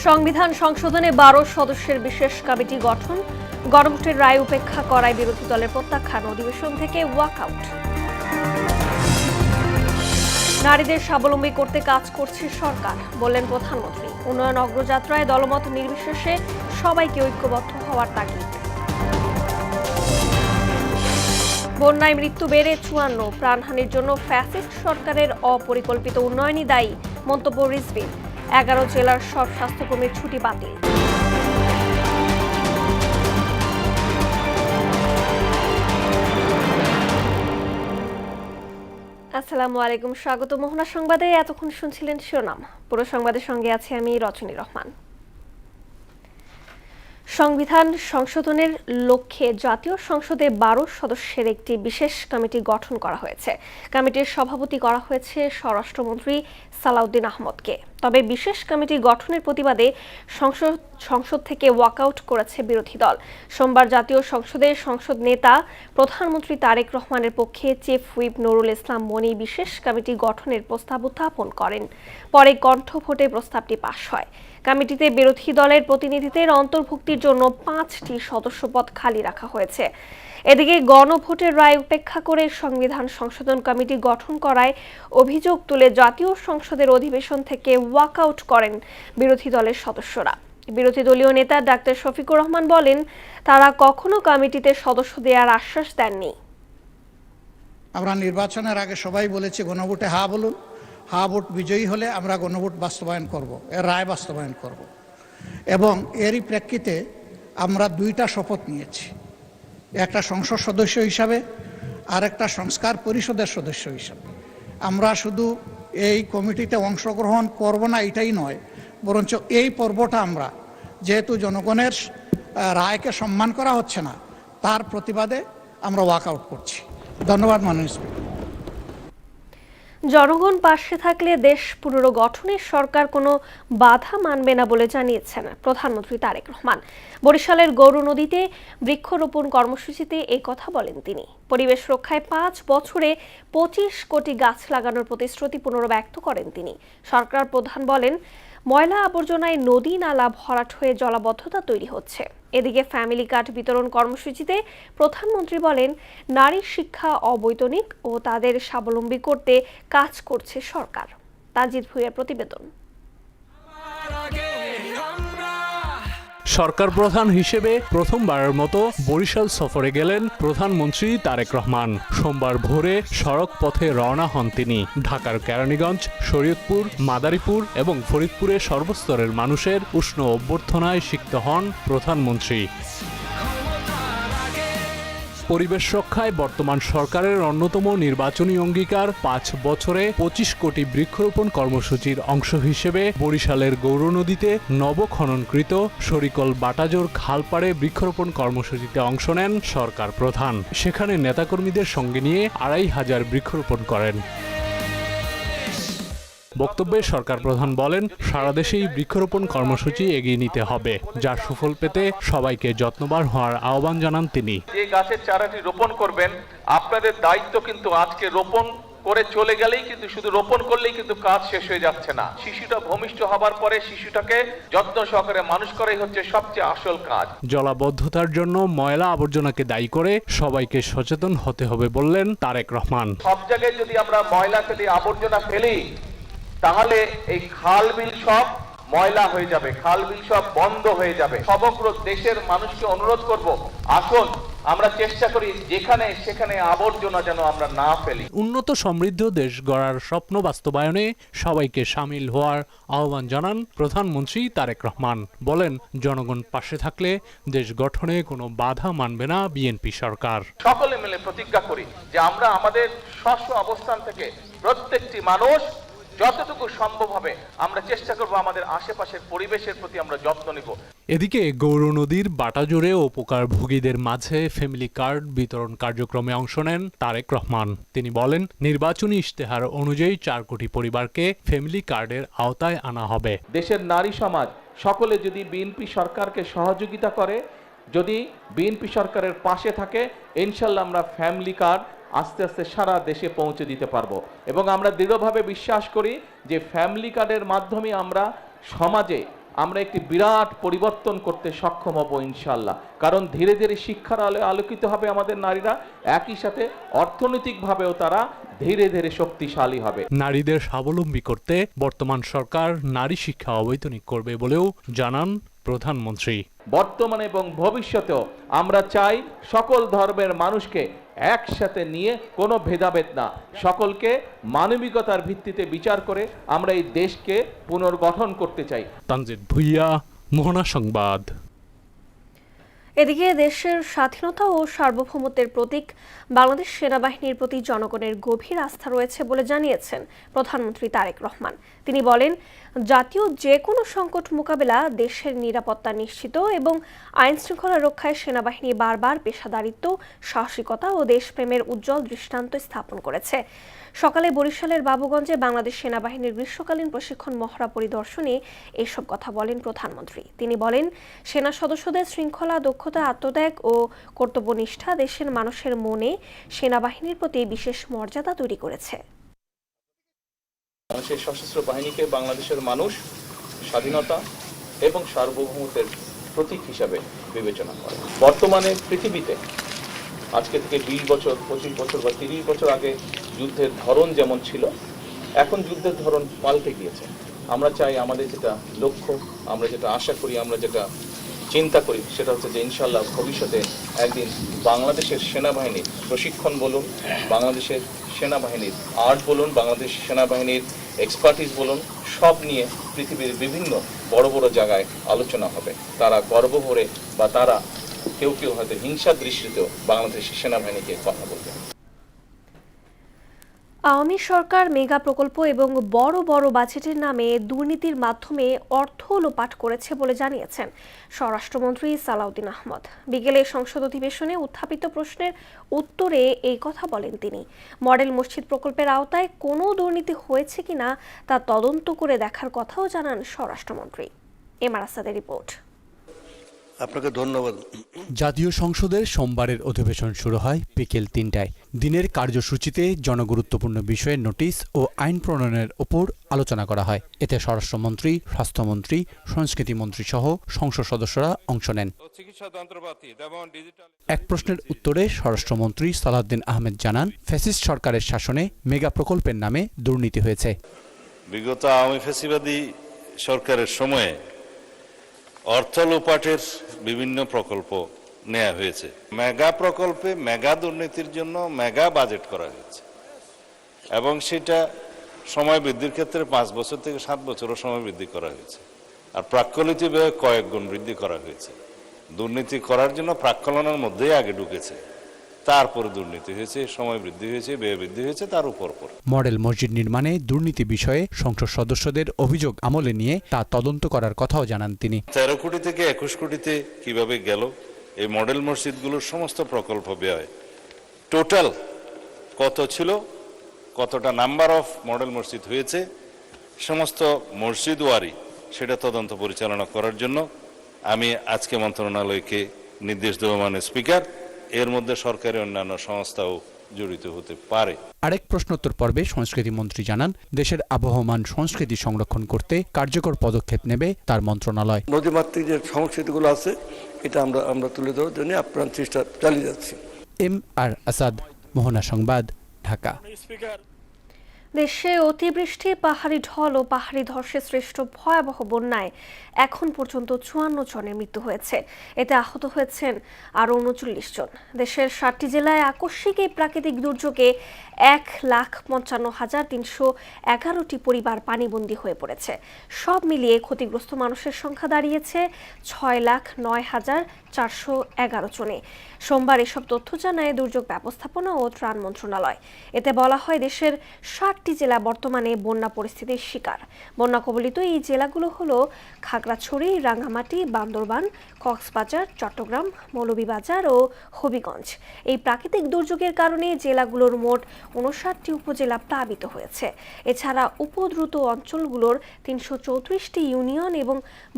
সংবিধান সংশোধনে 12 সদস্যের বিশেষ কমিটি গঠন, গণভোটের রায় উপেক্ষা করায় বিরোধী দলের প্রত্যাখ্যান, অধিবেশন থেকে ওয়াকআউট। নারীদের স্বাবলম্বী করতে কাজ করছে সরকার, বললেন প্রধানমন্ত্রী। উন্নয়ন অগ্রযাত্রায় দলমত নির্বিশেষে সবাইকে ঐক্যবদ্ধ হওয়ার তাগিদ। বন্যায় মৃত্যু বেড়ে 54, প্রাণহানির জন্য ফ্যাসিস্ট সরকারের অপরিকল্পিত উন্নয়নই দায়ী, মন্তব্য রিজভীর। 11 জেলার সব স্বাস্থ্যকর্মীর ছুটি বাতিল। আসসালামু আলাইকুম, স্বাগত মোহনা সংবাদে। এতক্ষণ শুনছিলেন শিরোনাম, পুরো সংবাদের সঙ্গে আছে আমি রচনী রহমান। সংবিধান সংশোধনের লক্ষ্যে জাতীয় সংসদে 12 সদস্যের একটি বিশেষ কমিটি গঠন করা হয়েছে। কমিটির সভাপতি করা হয়েছে স্বরাষ্ট্রমন্ত্রী সালাউদ্দিন আহমদকে। তবে বিশেষ কমিটি গঠনের প্রতিবাদে সংসদ থেকে ওয়াকআউট করেছে বিরোধী দল। সোমবার জাতীয় সংসদে সংসদ নেতা প্রধানমন্ত্রী তারেক রহমানের পক্ষে চিফ হুইপ নুরুল ইসলাম মনি বিশেষ কমিটি গঠনের প্রস্তাব উত্থাপন করেন। পরে কণ্ঠভোটে প্রস্তাবটি পাস হয়। কমিটিতে বিরোধী দলের প্রতিনিধিদের অন্তর্ভুক্তির জন্য 5টি সদস্যপদ খালি রাখা হয়েছে। এদিকে গণভোটের রায় উপেক্ষা করে সংবিধান সংশোধন কমিটি গঠন করায় অভিযোগ তুলে জাতীয় সংসদের অধিবেশন থেকে ওয়াকআউট করেন বিরোধী দলের সদস্যরা। বিরোধী দলীয় নেতা ডাক্তার শফিকুর রহমান বলেন, তারা কখনো কমিটিতে সদস্য দেওয়ার আশ্বাস দেননি। আমরা নির্বাচনের আগে সবাই বলেছি গণভোটে হা বলুন, হা ভোট বিজয়ী হলে আমরা গণভোট বাস্তবায়ন করব, এর রায় বাস্তবায়ন করব। এবং এরই প্রেক্ষিতে আমরা 2টা শপথ নিয়েছি, একটা সংসদ সদস্য হিসাবে আর একটা সংস্কার পরিষদের সদস্য হিসাবে। আমরা শুধু এই কমিটিতে অংশগ্রহণ করব না এটাই নয়, বরঞ্চ এই পর্বটা আমরা যেহেতু জনগণের রায়কে সম্মান করা হচ্ছে না, তার প্রতিবাদে আমরা ওয়াকআউট করছি। ধন্যবাদ মাননীয় স্পিকার। জনগণ পাশে থাকলে দেশ পুনর্গঠনে সরকার কোনো বাধা মানবে না বলে জানিয়েছেন প্রধানমন্ত্রী তারেক রহমান। বরিশালের গৌরনদীতে বৃক্ষরোপণ কর্মসূচিতে এই কথা বলেন তিনি। পরিবেশ রক্ষায় 5 বছরে 25 কোটি গাছ লাগানোর প্রতিশ্রুতি পুনর্ব্যক্ত করেন তিনি। সরকার প্রধান বলেন, ময়লা আবর্জনায় নদী নালা ভরাট হয়ে জলাবদ্ধতা তৈরি হচ্ছে। এদিকে ফ্যামিলি কার্ড বিতরণ কর্মসূচিতে প্রধানমন্ত্রী বলেন, নারী শিক্ষা অবৈতনিক ও তাদের স্বাবলম্বী করতে কাজ করছে সরকার। তাজিদ ভুঁইয়ার প্রতিবেদন। সরকার প্রধান হিসেবে প্রথমবারের মতো বরিশাল সফরে গেলেন প্রধানমন্ত্রী তারেক রহমান। সোমবার ভোরে সড়ক পথে রওনা হন তিনি। ঢাকার কেরানীগঞ্জ, শরীয়তপুর, মাদারীপুর এবং ফরিদপুরে সর্বস্তরের মানুষের উষ্ণ অভ্যর্থনায় সিক্ত হন প্রধানমন্ত্রী। পরিবেশ রক্ষায় বর্তমান সরকারের অন্যতম নির্বাচনী অঙ্গীকার 5 বছরে 25 কোটি বৃক্ষরোপণ কর্মসূচির অংশ হিসেবে বরিশালের গৌরনদীতে নবখননকৃত শরিকল বাটাজোর খালপাড়ে বৃক্ষরোপণ কর্মসূচিতে অংশ নেন সরকার প্রধান। সেখানে নেতাকর্মীদের সঙ্গে নিয়ে 2500 বৃক্ষরোপণ করেন। বক্তব্যে সরকার প্রধান বলেন, সারা দেশেই বৃক্ষরোপণ কর্মসূচি এগিয়ে নিতে হবে, যার সুফল পেতে সবাইকে যত্নবান হওয়ার আহ্বান জানান তিনি। যে গাছের চারাটি রোপণ করবেন, আপনাদের দায়িত্ব কিন্তু আজকে রোপণ করে চলে গেলেই কিন্তু শুধু রোপণ করলেই কিন্তু কাজ শেষ হয়ে যাচ্ছে না। শিশুটা ভূমিষ্ঠ হবার পরে শিশুটাকে যত্ন সহকারে মানুষ করাই হচ্ছে সবচেয়ে আসল কাজ। জলাবদ্ধতার জন্য ময়লা আবর্জনাকে দায়ী করে সবাইকে সচেতন হতে হবে বললেন তারেক রহমান। সব জায়গায় যদি আমরা ময়লা ফেলি, আবর্জনা ফেলি, তাহলে এই খাল বিল সব ময়লা হয়ে যাবে, খাল বিল সব বন্ধ হয়ে যাবে। সমগ্র দেশের মানুষকে অনুরোধ করব, আসুন আমরা চেষ্টা করি যেখানে সেখানে আবর্জনা যেন আমরা না ফেলি। উন্নত সমৃদ্ধ দেশ গড়ার স্বপ্ন বাস্তবায়নে সবাইকে সামিল হওয়ার আহ্বান জানান প্রধানমন্ত্রী তারেক রহমান। বলেন, জনগণ পাশে থাকলে দেশ গঠনে কোনো বাধা মানবে না বিএনপি সরকার। সকলে মিলে প্রতিজ্ঞা করি যে আমরা আমাদের স্ব অবস্থান থেকে প্রত্যেকটি মানুষ যতটুকু সম্ভব হবে আমরা চেষ্টা করব আমাদের আশেপাশের পরিবেশের প্রতি আমরা যত্ন নিব। এদিকে গৌরনদীর বাটাজোরে উপকারভোগীদের মাঝে ফ্যামিলি কার্ড বিতরণ কার্যক্রমে অংশ নেন তারেক রহমান। তিনি বলেন, নির্বাচনী ইশতেহার অনুযায়ী 4 কোটি পরিবারকে ফ্যামিলি কার্ডের আওতায় আনা হবে। দেশের নারী সমাজ সকলে যদি বিএনপি সরকারকে সহযোগিতা করে, যদি বিএনপি সরকারের পাশে থাকে, ইনশাল্লাহ আমরা ফ্যামিলি কার্ড আস্তে আস্তে সারা দেশে পৌঁছে দিতে পারবো। এবং আমরা দৃঢ়ভাবে বিশ্বাস করি যে ফ্যামিলি কার্ডের মাধ্যমে আমরা সমাজে আমরা একটি বিরাট পরিবর্তন করতে সক্ষম হব ইনশাআল্লাহ। কারণ ধীরে ধীরে শিক্ষার আলোয় আলোকিত হবে আমাদের নারীরা, একই সাথে অর্থনৈতিকভাবেও তারা ধীরে ধীরে শক্তিশালী হবে। নারীদের স্বাবলম্বী করতে বর্তমান সরকার নারী শিক্ষা অবৈতনিক করবে বলেও জানান প্রধানমন্ত্রী। বর্তমানে এবং ভবিষ্যতেও আমরা চাই সকল ধর্মের মানুষকে একসাথে নিয়ে কোনো ভেদাভেদ না, সকলকে মানবিকতার ভিত্তিতে বিচার করে আমরা এই দেশকে পুনর্গঠন করতে চাই। তানজিদ ভুইয়া, মোহনা সংবাদ। এদিকে দেশের স্বাধীনতা ও সার্বভৌমত্বের প্রতীক বাংলাদেশ সেনাবাহিনীর প্রতি জনগণের গভীর আস্থা রয়েছে বলে জানিয়েছেন প্রধানমন্ত্রী তারেক রহমান। তিনি বলেন, জাতীয় যে কোনো সংকট মোকাবেলা, দেশের নিরাপত্তা নিশ্চিত এবং আইন শৃঙ্খলা রক্ষায় সেনাবাহিনী বারবার পেশাদারিত্ব, সাহসিকতা ও দেশপ্রেমের উজ্জ্বল দৃষ্টান্ত স্থাপন করেছে। সকালে বরিশালের বাবুগঞ্জে বাংলাদেশ সেনাবাহিনীর গ্রীষ্মকালীন প্রশিক্ষণ মহড়া পরিদর্শনে এসব কথা বলেন প্রধানমন্ত্রী। তিনি বলেন, সেনা সদস্যদের শৃঙ্খলা, দক্ষতা, আত্মত্যাগ ও কর্তব্যনিষ্ঠা দেশের মানুষের মনে সেনাবাহিনীর প্রতি বিশেষ মর্যাদা তৈরি করেছে। বাংলাদেশের সশস্ত্র বাহিনীকে বাংলাদেশের মানুষ স্বাধীনতা এবং সার্বভৌমত্বের প্রতীক হিসাবে বিবেচনা করে। বর্তমানে পৃথিবীতে আজকে থেকে 20 বছর, 25 বছর বা 30 বছর আগে যুদ্ধের ধরন যেমন ছিল, এখন যুদ্ধের ধরন পাল্টে গিয়েছে। আমরা চাই আমাদের যেটা লক্ষ্য, আমরা যেটা আশা করি, আমরা যেটা চিন্তা করি, সেটা হচ্ছে যে ইনশাআল্লাহ ভবিষ্যতে একদিন বাংলাদেশের সেনাবাহিনীর প্রশিক্ষণ বলুন, বাংলাদেশের সেনাবাহিনীর আর্ট বলুন, বাংলাদেশ সেনাবাহিনীর এক্সপার্টিস বলুন, সব নিয়ে পৃথিবীর বিভিন্ন বড় বড় জায়গায় আলোচনা হবে। তারা গর্ব ভরে বা তারা কেউ কেউ হয়তো হিংসার দৃষ্টিতেও বাংলাদেশের সেনাবাহিনীকে কথা বলবে। আওয়ামী সরকার মেগা প্রকল্প এবং বড় বড় বাজেটের নামে দুর্নীতির মাধ্যমে অর্থ লোপাট করেছে বলে জানিয়েছেন স্বরাষ্ট্রমন্ত্রী সালাউদ্দিন আহমদ। বিকেলে সংসদ অধিবেশনে উত্থাপিত প্রশ্নের উত্তরে এই কথা বলেন তিনি। মডেল মসজিদ প্রকল্পের আওতায় কোনো দুর্নীতি হয়েছে কিনা তা তদন্ত করে দেখার কথাও জানান স্বরাষ্ট্রমন্ত্রী। এমআর আসাদের রিপোর্ট। আপনাকে ধন্যবাদ। জাতীয় সংসদের সোমবারের অধিবেশন শুরু হয় বিকেল ৩টায়। দিনের কার্যসূচিতে জনগুরুত্বপূর্ণ বিষয়ের নোটিশ ও আইন প্রণয়নের ওপর আলোচনা করা হয়। এতে স্বরাষ্ট্রমন্ত্রী, স্বাস্থ্যমন্ত্রী, সংস্কৃতিমন্ত্রী সহ সংসদ সদস্যরা অংশ নেন। এক প্রশ্নের উত্তরে স্বরাষ্ট্রমন্ত্রী সালাউদ্দিন আহমেদ জানান, ফ্যাসিস্ট সরকারের শাসনে মেগা প্রকল্পের নামে দুর্নীতি হয়েছে। বিগত আওয়ামী ফ্যাসিবাদী সরকারের সময়ে অর্থ লোপাটের বিভিন্ন প্রকল্প নেওয়া হয়েছে। মেগা প্রকল্পে মেগা দুর্নীতির জন্য মেগা বাজেট করা হয়েছে এবং সেটা সময় বৃদ্ধির ক্ষেত্রে 5 বছর থেকে 7 বছরও সময় বৃদ্ধি করা হয়েছে। আর প্রাক্কলিত ব্যয় কয়েক গুণ বৃদ্ধি করা হয়েছে। দুর্নীতি করার জন্য প্রাক্কলনের মধ্যেই আগে ঢুকেছে, তারপরে দুর্নীতি হয়েছে, সময় বৃদ্ধি হয়েছে, ব্যয় বৃদ্ধি হয়েছে, তার উপর মডেল মসজিদ নির্মাণে দুর্নীতি বিষয়ে সংসদ সদস্যদের অভিযোগ আমলে নিয়ে তা তদন্ত করার কথাও জানান তিনি। 13 কোটি থেকে 21 কোটিতে কিভাবে গেল এই মডেল মসজিদগুলোর সমস্ত প্রকল্প ব্যয় টোটাল কত ছিল, কতটা নাম্বার অফ মডেল মসজিদ হয়েছে, সমস্ত মসজিদ ওয়ারি সেটা তদন্ত পরিচালনা করার জন্য আমি আজকে মন্ত্রণালয়কে নির্দেশ দেব, মাননীয় স্পিকার। এর মধ্যে সরকারি অন্যান্য সংস্থাও জড়িত হতে পারে। আরেক প্রশ্নোত্তর পর্বে সংস্কৃতি মন্ত্রী জানান, দেশের আবহমান সংস্কৃতি সংরক্ষণ করতে কার্যকর পদক্ষেপ নেবে তার মন্ত্রণালয়। নদীমাতৃক যে সংস্কৃতিগুলো আছে এটা আমরা তুলে ধরার জন্য আপ্রাণ চেষ্টা চালিয়ে যাচ্ছি। এমআর আসাদ, মোহনা সংবাদ, ঢাকা। দেশে অতিবৃষ্টি, পাহাড়ি ঢল ও পাহাড়ি ধসে সৃষ্ট ভয়াবহ বন্যায় এখন পর্যন্ত 54 জনের মৃত্যু হয়েছে। এতে আহত হয়েছেন আরও 39 জন। দেশের 7টি জেলায় আকস্মিক এই প্রাকৃতিক দুর্যোগে 1,55,311টি পরিবার পানিবন্দী হয়ে পড়েছে। সব মিলিয়ে ক্ষতিগ্রস্ত মানুষের সংখ্যা দাঁড়িয়েছে 6,09,411 জনে। সোমবার এসব তথ্য জানায় দুর্যোগ ব্যবস্থাপনা ও ত্রাণ মন্ত্রণালয়। এতে বলা হয়, দেশের 7টি জেলা বর্তমানে বন্যা পরিস্থিতির শিকার। বন্যা কবলিত এই জেলাগুলো হলো খাগড়াছড়ি, রাঙ্গামাটি, বান্দরবান, কক্সবাজার, চট্টগ্রাম, মৌলভীবাজার ও হবিগঞ্জ। এই প্রাকৃতিক দুর্যোগের কারণে জেলাগুলোর মোট 59টি উপজেলা প্লাবিত হয়েছে। এছাড়া উপদ্রুত অঞ্চলগুলোর 334টি ইউনিয়ন এবং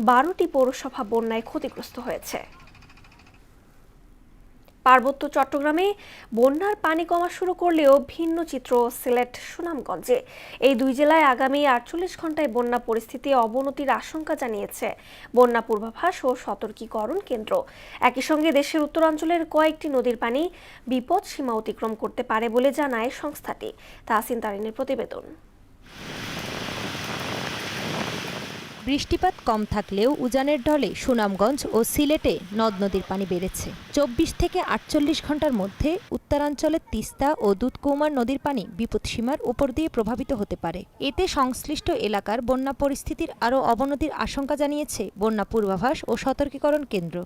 12টি পৌরসভা বন্যায় ক্ষতিগ্রস্ত হয়েছে। পার্বত্য চট্টগ্রামে বন্যার পানি কমা শুরু করলেও ভিন্ন চিত্র সিলেট সুনামগঞ্জে। এই দুই জেলায় আগামী 48 ঘন্টায় বন্যা পরিস্থিতি অবনতির আশঙ্কা জানিয়েছে বন্যা পূর্বাভাস ও সতর্কীকরণ কেন্দ্র। একই সঙ্গে দেশের উত্তরাঞ্চলের কয়েকটি নদীর পানি বিপদ সীমা অতিক্রম করতে পারে বলে জানায় সংস্থাটি। তাহসিন তারিনের প্রতিবেদন। বৃষ্টিপাত কম থাকলেও উজানের ঢলে সুনামগঞ্জ ও সিলেটে নদ নদীর পানি বেড়েছে। 24 থেকে 48 ঘন্টার মধ্যে উত্তরাঞ্চলের তিস্তা ও দুধকৌমার নদীর পানি বিপদসীমার উপর দিয়ে প্রভাবিত হতে পারে। এতে সংশ্লিষ্ট এলাকার বন্যা পরিস্থিতির আরও অবনতির আশঙ্কা জানিয়েছে বন্যা পূর্বাভাস ও সতর্কীকরণ কেন্দ্র।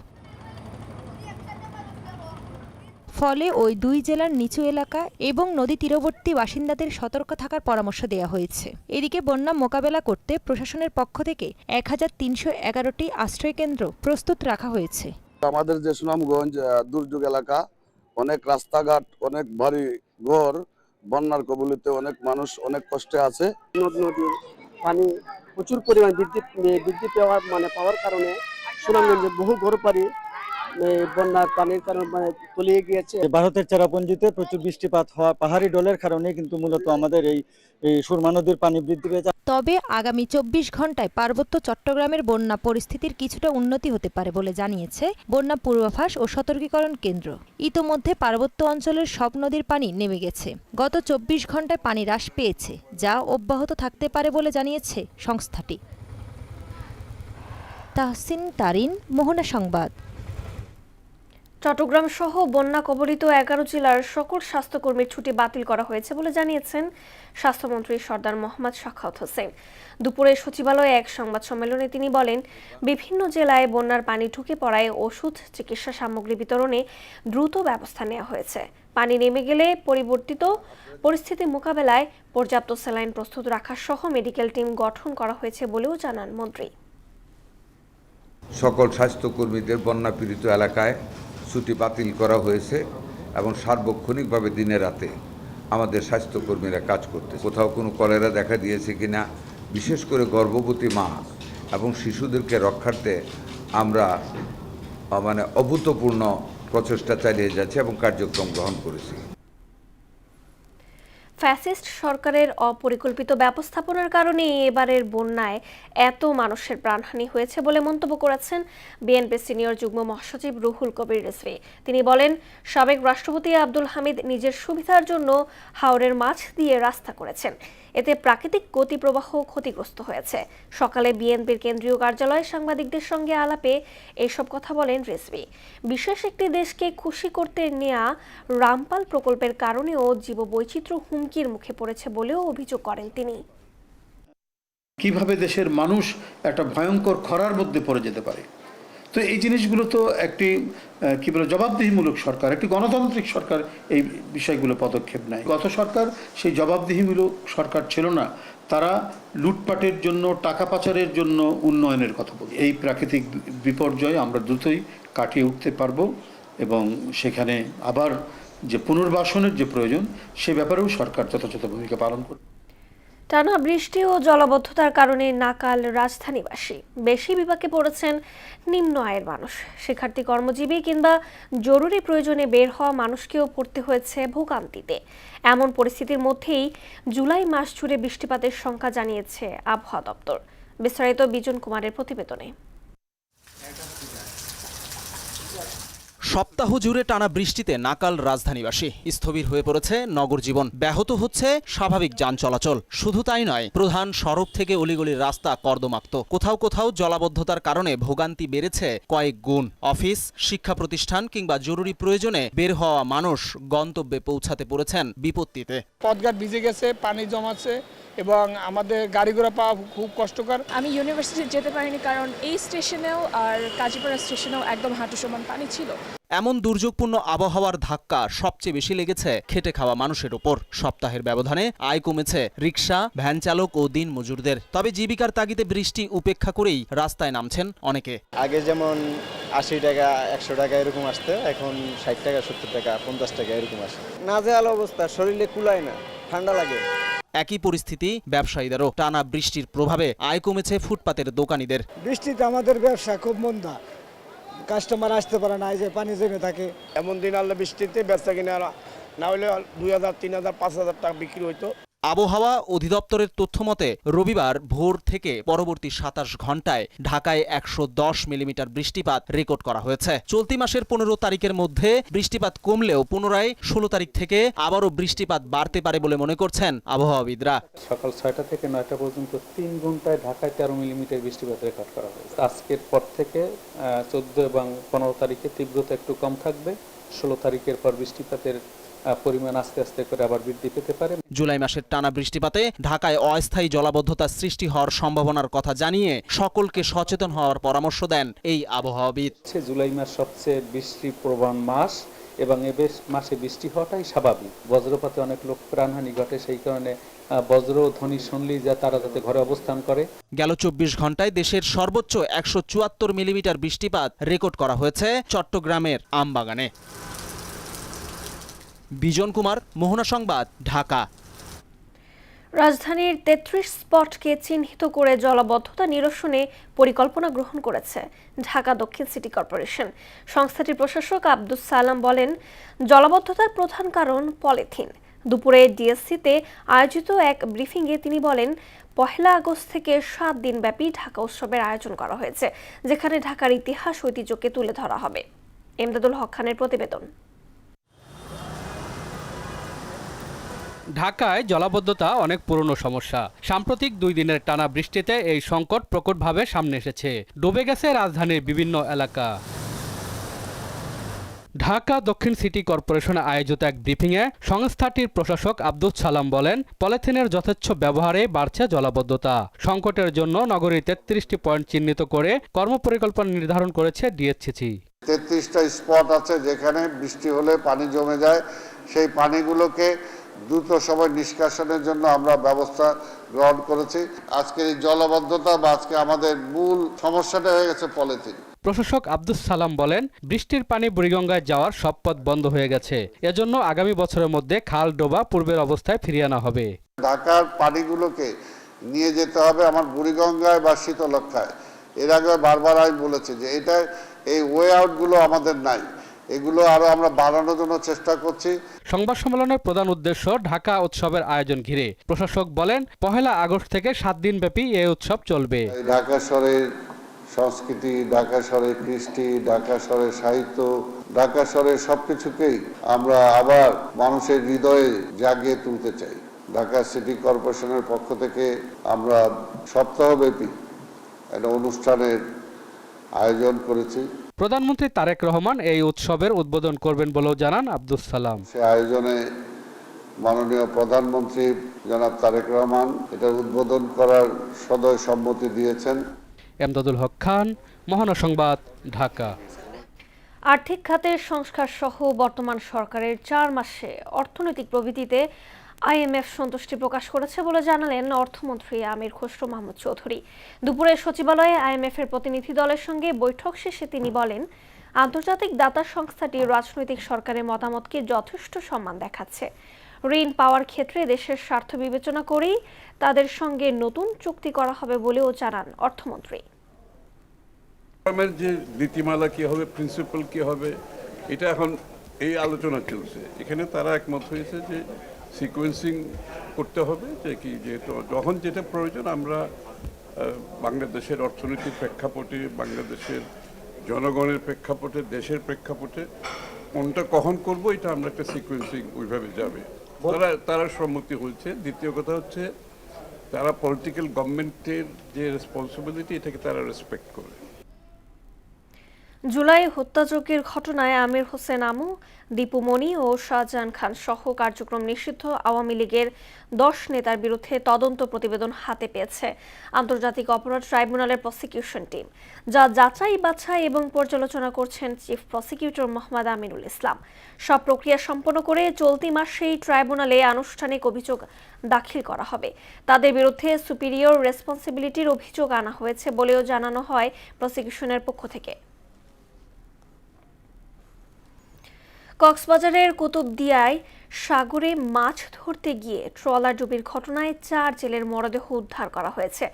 ফলে ওই দুই জেলার নিচু এলাকা এবং নদী তীরবর্তী বাসিন্দাদের সতর্ক থাকার পরামর্শ দেওয়া হয়েছে। এদিকে বন্যা মোকাবেলা করতে প্রশাসনের পক্ষ থেকে 1311টি আশ্রয়কেন্দ্র প্রস্তুত রাখা হয়েছে। আমাদের যে সুনামগঞ্জ দুর্যোগ এলাকা, অনেক রাস্তাঘাট, অনেক বাড়ি ঘর বন্যার কবলিতে, অনেক মানুষ অনেক কষ্টে আছে। নদীর পানি প্রচুর পরিমাণ বৃদ্ধি পাওয়ার কারণে সুনামগঞ্জে বহু ঘর বাড়ি বন্যার পানির কারণে তলিয়ে গিয়েছে। ভারতের চেরাপুঞ্জিতে প্রচুর বৃষ্টিপাত হওয়া পাহাড়ি ঢলের কারণে কিন্তু মূলত আমাদের এই সুরমা নদীর পানি বৃদ্ধি পেয়েছে। তবে আগামী 24 ঘন্টায় পার্বত্য চট্টগ্রামের বন্যা পরিস্থিতির কিছুটা উন্নতি হতে পারে বলে জানিয়েছে বন্যা পূর্বাভাস ও সতর্কীকরণ কেন্দ্র। ইতোমধ্যে পার্বত্য অঞ্চলের সব নদীর পানি নেমে গেছে। গত 24 ঘন্টায় পানি হ্রাস পেয়েছে, যা অব্যাহত থাকতে পারে বলে জানিয়েছে সংস্থাটি। তাহসিন তারিন, মোহনা সংবাদ। চট্টগ্রাম সহ বন্যা কবলিত 11 জেলার সকল স্বাস্থ্যকর্মীর ছুটি বাতিল করা হয়েছে বলে জানিয়েছেন স্বাস্থ্যমন্ত্রী সরদার মোহাম্মদ সাখাওয়াত হোসেন। দুপুরে সচিবালয়ে এক সংবাদ সম্মেলনে তিনি বলেন, বিভিন্ন জেলায় বন্যার পানি ঢুকে পড়ায় ওষুধ, চিকিৎসা সামগ্রী বিতরণে দ্রুত ব্যবস্থা নেওয়া হয়েছে। পানি নেমে গেলে পরিবর্তিত পরিস্থিতি মোকাবেলায় পর্যাপ্ত স্যালাইন প্রস্তুত রাখা সহ মেডিকেল টিম গঠন করা হয়েছে বলেও জানান মন্ত্রী। সকল স্বাস্থ্যকর্মীদের বন্যা পীড়িত এলাকায় ছুটি বাতিল করা হয়েছে এবং সার্বক্ষণিকভাবে দিনে রাতে আমাদের স্বাস্থ্যকর্মীরা কাজ করতে। কোথাও কোনো কলেরা দেখা দিয়েছে কিনা, বিশেষ করে গর্ভবতী মা এবং শিশুদেরকে রক্ষার্থে আমরা অভূতপূর্ণ প্রচেষ্টা চালিয়ে যাচ্ছি এবং কার্যক্রম গ্রহণ করেছি। ফ্যাসিস্ট সরকারের অপরিকল্পিত ব্যবস্থাপনার কারণে এবারের বন্যায় এত মানুষের প্রাণহানি হয়েছে বলে মন্তব্য করেছেন বিএনপি সিনিয়র যুগ্ম মহাসচিব রুহুল কবির রিজভী। তিনি বলেন, সাবেক রাষ্ট্রপতি আব্দুল হামিদ নিজের সুবিধার জন্য হাওরের মাছ দিয়ে রাস্তা করেছেন। এতে প্রাকৃতিক গতিপ্রবাহ ক্ষতিগ্রস্ত হয়েছে। সকালে বিএনপির কেন্দ্রীয় কার্যালয়ে সাংবাদিকদের সঙ্গে আলাপে এসব কথা বলেন রিজভী। বিশেষ একটি দেশকে খুশি করতে নেওয়া রামপাল প্রকল্পের কারণেও জীববৈচিত্র্য হুমকির মুখে পড়েছে বলেও অভিযোগ করেন তিনি। কিভাবে দেশের মানুষ একটা ভয়ঙ্কর খরার মধ্যে পড়ে যেতে পারে, তো এই জিনিসগুলো তো একটি জবাবদিহিমূলক সরকার, একটি গণতান্ত্রিক সরকার এই বিষয়গুলো পদক্ষেপ নেয়। গত সরকার সেই জবাবদিহিমূলক সরকার ছিল না, তারা লুটপাটের জন্য, টাকা পাচারের জন্য উন্নয়নের কথা বলে। এই প্রাকৃতিক বিপর্যয় আমরা দ্রুতই কাটিয়ে উঠতে পারবো এবং সেখানে আবার যে পুনর্বাসনের যে প্রয়োজন সে ব্যাপারেও সরকার যথাযথ ভূমিকা পালন করবে। টানা বৃষ্টি ও জলাবদ্ধতার কারণে নাকাল রাজধানীবাসী। বেশি বিপাকে পড়েছেন নিম্ন আয়ের মানুষ, শিক্ষার্থী, কর্মজীবী কিংবা জরুরি প্রয়োজনে বের হওয়া মানুষকেও পড়তে হয়েছে ভোগান্তিতে। এমন পরিস্থিতির মধ্যেই জুলাই মাস জুড়ে বৃষ্টিপাতের সংখ্যা জানিয়েছে আবহাওয়া দপ্তর। বিস্তারিত বিজন কুমারের প্রতিবেদনে। সপ্তাহ জুড়ে টানা বৃষ্টিতে নাকাল রাজধানীবাসী। স্থবির হয়ে পড়েছে নগর জীবন, ব্যাহত হচ্ছে স্বাভাবিক যান চলাচল। শুধু তাই নয়, প্রধান সড়ক থেকে অলিগলির রাস্তা কর্দমাক্ত। কোথাও কোথাও জলাবদ্ধতার কারণে ভোগান্তি বেড়েছে কয়েক গুণ। অফিস, শিক্ষা প্রতিষ্ঠান কিংবা জরুরি প্রয়োজনে বের হওয়া মানুষ গন্তব্যে পৌঁছাতে পড়েছেন বিপত্তিতে। পথঘাট ভিজে গেছে, পানি জমাচ্ছে এবং আমাদের গাড়ি ঘোড়া পাওয়া খুব কষ্টকর। আমি ইউনিভার্সিটি যেতে পারিনি কারণ এই স্টেশনেও আর কাজীপাড়া স্টেশনেও একদম হাঁটু সমান পানি ছিল। এমন দুর্যোগপূর্ণ আবহাওয়ার ধাক্কা সবচেয়ে বেশি লেগেছে খেটে খাওয়া মানুষের উপর। সপ্তাহের ব্যবধানে আয় কমেছে রিকশা, ভ্যান চালক ও দিন মজুরদের। তবে জীবিকার তাগিদে বৃষ্টি উপেক্ষা করেই রাস্তায় নামছেন অনেকে। আগে যেমন 80 টাকা 100 টাকা এরকম আসতো, এখন 60 টাকা 70 টাকা 50 টাকা এরকম আসে। নাজেহাল অবস্থা, শরীরে কুলায় না, ঠান্ডা লাগে। একই পরিস্থিতি ব্যবসায়ীদেরও। টানা বৃষ্টির প্রভাবে আয় কমেছে ফুটপাতের দোকানিদের। বৃষ্টিতে আমাদের ব্যবসা খুব মন্দা, কাস্টমার আসতে পারে না, এই যে পানি জমে থাকে। এমন দিন আল্লাহ বৃষ্টিতে বেচা কিনা না হলে 2000, 3000, 5000 টাকা বিক্রি হইতো। আবহাওয়া অধিদপ্তরের তথ্যমতে রবিবার ভোর থেকে পরবর্তী 27 ঘন্টায় ঢাকায় 110 মিলিমিটার বৃষ্টিপাত রেকর্ড করা হয়েছে। চলতি মাসের 15 তারিখের মধ্যে বৃষ্টিপাত কমলেও পুনরায় 16 তারিখ থেকে আবারও বৃষ্টিপাত বাড়তে পারে বলে মনে করছেন আবহাওয়াবিদরা। সকাল 6টা থেকে 9টা পর্যন্ত 3 ঘন্টায় ঢাকায় 13 মিলিমিটার বৃষ্টিপাত রেকর্ড করা হয়েছে। আজকের পর থেকে 14 এবং 15 তারিখে তীব্রতা একটু কম থাকবে। 16 তারিখের পর বৃষ্টিপাতের পরিমাণ আস্তে আস্তে করে আবার বৃদ্ধি পেতে পারে। জুলাই মাসের টানা বৃষ্টিপাতে ঢাকায় অস্থায়ী জলাবদ্ধতা সৃষ্টি হওয়ার সম্ভাবনার কথা জানিয়ে সকলকে সচেতন হওয়ার পরামর্শ দেন এই আবহাওয়াবিদ। জুলাই মাস সবচেয়ে বৃষ্টিপ্রবণ মাস এবং এ মাসে বৃষ্টি হওয়াটাই স্বাভাবিক। বজ্রপাতে অনেক লোক প্রাণহানি ঘটে, সেই কারণে বজ্র ধ্বনি শুনলেই তারা যাতে ঘরে অবস্থান করে। গেল 24 ঘন্টায় দেশের সর্বোচ্চ 174 মিলিমিটার বৃষ্টিপাত রেকর্ড করা হয়েছে চট্টগ্রামের আমবাগানে। বিজন কুমার, মোহনা সংবাদ, ঢাকা। রাজধানীর 33 স্পটকে চিহ্নিত করে জলাবদ্ধতা নিরসনে পরিকল্পনা গ্রহণ করেছে ঢাকা দক্ষিণ সিটি কর্পোরেশন। সংস্থাটির প্রশাসক আব্দুস সালাম বলেন, জলাবদ্ধতার প্রধান কারণ পলিথিন। দুপুরে ডিএসসিতে আয়োজিত এক ব্রিফিংয়ে তিনি বলেন, 1 আগস্ট থেকে 7 দিনব্যাপী ঢাকা উৎসবের আয়োজন করা হয়েছে, যেখানে ঢাকার ইতিহাস ঐতিহ্যকে তুলে ধরা হবে। এমদাদুল হক খানের প্রতিবেদন। ঢাকায় জলাবদ্ধতা অনেক পুরনো সমস্যা। সাম্প্রতিক 2 দিনের টানা বৃষ্টিতে এই সংকট প্রকটভাবে সামনে এসেছে। ডুবে গেছে রাজধানীর বিভিন্ন এলাকা। ঢাকা দক্ষিণ সিটি কর্পোরেশন আয়োজিত এক ব্রিফিংয়ে সংস্থাটির প্রশাসক আব্দুস সালাম বলেন, পলিথিনের যথেচ্ছ ব্যবহারে বাড়ছে জলাবদ্ধতা। সংকটের জন্য নগরীর 33টি পয়েন্ট চিহ্নিত করে কর্মপরিকল্পনা নির্ধারণ করেছে ডিএসসিসি। 33টা স্পট আছে যেখানে বৃষ্টি হলে পানি জমে যায়। সেই পানিগুলোকে দ্রুত সময় নিষ্কাশনের জন্য আমরা ব্যবস্থা গ্রহণ করেছি। আজকের এই জলাবদ্ধতা বা আজকে আমাদের মূল সমস্যাটা হয়ে গেছে পলিথিন। প্রশাসক আব্দুস সালাম বলেন, বৃষ্টির পানি বুড়িগঙ্গায় যাওয়ার সব পথ বন্ধ হয়ে গেছে। এজন্য আগামী বছরের মধ্যে খাল ডোবা পূর্বের অবস্থায় ফিরিয়ে আনা হবে। ঢাকার পানিগুলোকে নিয়ে যেতে হবে আমার বুড়িগঙ্গায় বা শীতলক্ষায়। এর আগে বারবার আমি বলেছি যে এই ওয়ে আউটগুলো আমাদের নাই, এগুলো আরো আমরা বাড়ানোর জন্য চেষ্টা করছি। সংবাদ সম্মেলনের প্রধান উদ্দেশ্য ঢাকা উৎসবের আয়োজন ঘিরে। প্রশাসক বলেন, 1 আগস্ট থেকে 7 দিন ব্যাপী এই উৎসব চলবে। ঢাকা শহরের সংস্কৃতি, ঢাকা শহরের কৃষ্টি, ঢাকা শহরের সাহিত্য, ঢাকা শহরের সবকিছুকেই আমরা আবার মানুষের হৃদয়ে জাগিয়ে তুলতে চাই। ঢাকা সিটি কর্পোরেশনের পক্ষ থেকে আমরা সপ্তাহব্যাপী একটা অনুষ্ঠানের আয়োজন করেছি। প্রধানমন্ত্রী তারেক রহমান এই উৎসবের উদ্বোধন করবেন বলেও জানান আব্দুস সালাম। সে আয়োজনে মাননীয় প্রধানমন্ত্রী জনাব তারেক রহমান এটা উদ্বোধন করার সদয় সম্মতি দিয়েছেন। এমদাদুল হক খান, মোহনা সংবাদ, ঢাকা। আর্থিক খাতের সংস্কার সহ বর্তমান সরকারের 4 মাসে অর্থনৈতিক প্রবৃদ্ধিতে আইএমএফ সন্তুষ্টি প্রকাশ করেছে বলে জানালেন অর্থমন্ত্রী আমির খসরু মাহমুদ চৌধুরী। দুপুরে সচিবালয়ে আইএমএফ এর প্রতিনিধি দলের সঙ্গে বৈঠক শেষে তিনি বলেন, আন্তর্জাতিক দাতা সংস্থাটি রাজনৈতিক সরকারের মতামতকে যথেষ্ট সম্মান দেখাচ্ছে। ঋণ পাওয়ার ক্ষেত্রে দেশের স্বার্থ বিবেচনা করেই তাদের সঙ্গে নতুন চুক্তি করা হবে বলেও জানান অর্থমন্ত্রী। যে নীতিমালা কি হবে, প্রিন্সিপাল কি হবে, এটা এখন এই আলোচনা চলছে। এখানে তারা একমত হয়েছে যে সিকোয়েন্সিং করতে হবে, যে কি যেহেতু যখন যেটা প্রয়োজন আমরা বাংলাদেশের অর্থনীতির প্রেক্ষাপটে, বাংলাদেশের জনগণের প্রেক্ষাপটে, দেশের প্রেক্ষাপটে কোনটা কখন করব এটা আমরা একটা সিকোয়েন্সিং ওইভাবে যাবে। তারা সম্মতি হয়েছে। দ্বিতীয় কথা হচ্ছে তারা পলিটিক্যাল গভর্নমেন্টের যে রেসপন্সিবিলিটি এটাকে তারা রেসপেক্ট করে। জুলাই হত্যাযজ্ঞের ঘটনায় আমির হোসেন আমু, দীপু মনি ও শাহজাহান খান সহ কার্যক্রম নিষিদ্ধ আওয়ামী লীগের 10 নেতার বিরুদ্ধে তদন্ত প্রতিবেদন হাতে পেয়েছে আন্তর্জাতিক অপরাধ ট্রাইব্যুনালের প্রসিকিউশন টিম, যা যাচাই বাছাই এবং পর্যালোচনা করছেন চিফ প্রসিকিউটর মোহাম্মদ আমিনুল ইসলাম। সব প্রক্রিয়া সম্পন্ন করে চলতি মাসেই ট্রাইব্যুনালে আনুষ্ঠানিক অভিযোগ দাখিল করা হবে। তাদের বিরুদ্ধে সুপিরিয়র রেসপন্সিবিলিটির অভিযোগ আনা হয়েছে বলেও জানানো হয় প্রসিকিউশনের পক্ষ থেকে। কক্সবাজারের কুতুবদিয়ায় সাগরে মাছ ধরতে গিয়ে ট্রলার ডুবির ঘটনায় 4 জেলের মরদেহ উদ্ধার করা হয়েছে।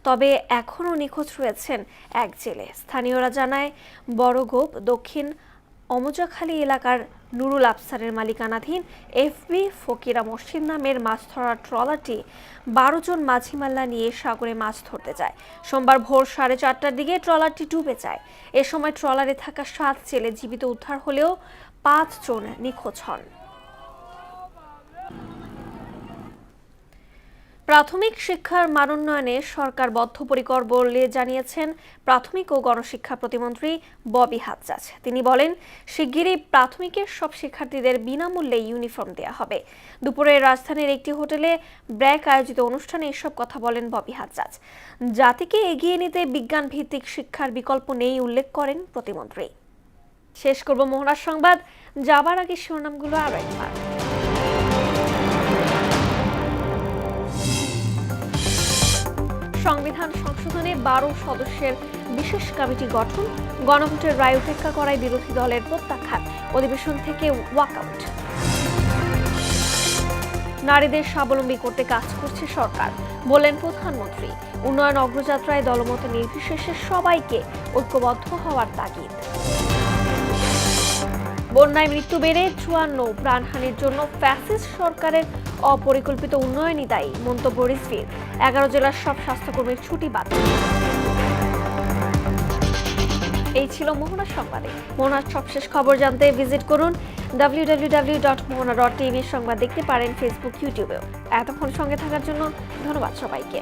তবে এখনও নিখোঁজ রয়েছেন এক জেলে। স্থানীয়রা জানায় বড়গোপ দক্ষিণ অমজাখালী এলাকার নুরুল আফসারের মালিকানাধীন এফবি ফকিরা মসজিদ নামের মাছ ধরার ট্রলারটি 12 জন মাঝি মাল্লা নিয়ে সাগরে মাছ ধরতে যায়। সোমবার ভোর 4:30টার দিকে ট্রলারটি ডুবে যায়। এ সময় ট্রলারে থাকা 7 জেলে জীবিত উদ্ধার হলেও 5 জন নিখোঁজ হন। প্রাথমিক শিক্ষার মানোন্নয়নে সরকার বদ্ধপরিকর বলে জানিয়েছেন প্রাথমিক ও গণশিক্ষা প্রতিমন্ত্রী ববি হাজ্জাজ। তিনি বলেন, শিগগিরই প্রাথমিকের সব শিক্ষার্থীদের বিনামূল্যে ইউনিফর্ম দেওয়া হবে। দুপুরে রাজধানীর একটি হোটেলে ব্র্যাক আয়োজিত অনুষ্ঠানে এসব কথা বলেন ববি হাজ্জাজ। জাতিকে এগিয়ে নিতে বিজ্ঞান ভিত্তিক শিক্ষার বিকল্প নেই উল্লেখ করেন প্রতিমন্ত্রী। শেষ করব মোহনার সংবাদ, যাবার আগে শিরোনামগুলো আরো একবার। সংবিধান সংশোধনে 12 সদস্যের বিশেষ কমিটি গঠন, গণভোটের রায় উপেক্ষা করায় বিরোধী দলের প্রত্যাখ্যান, অধিবেশন থেকে ওয়াকআউট। নারীদের স্বাবলম্বী করতে কাজ করছে সরকার, বললেন প্রধানমন্ত্রী। উন্নয়ন অগ্রযাত্রায় দলমত নির্বিশেষে সবাইকে ঐক্যবদ্ধ হওয়ার তাগিদ। বন্যায় মৃত্যু বেড়ে 54, প্রাণহানির জন্য ফ্যাসিস্ট সরকারের অপরিকল্পিত উন্নয়নই দায়ী, মন্তব্য রিজভির। 11 জেলার সব স্বাস্থ্যকর্মীর ছুটি বাতিল। এই ছিল মোহনা সংবাদে। মোহনার সবশেষ খবর জানতে ভিজিট করুন www.mohana.tv। সংবাদ দেখতে পারেন ফেসবুক, ইউটিউবেও। এতক্ষণ সঙ্গে থাকার জন্য ধন্যবাদ সবাইকে।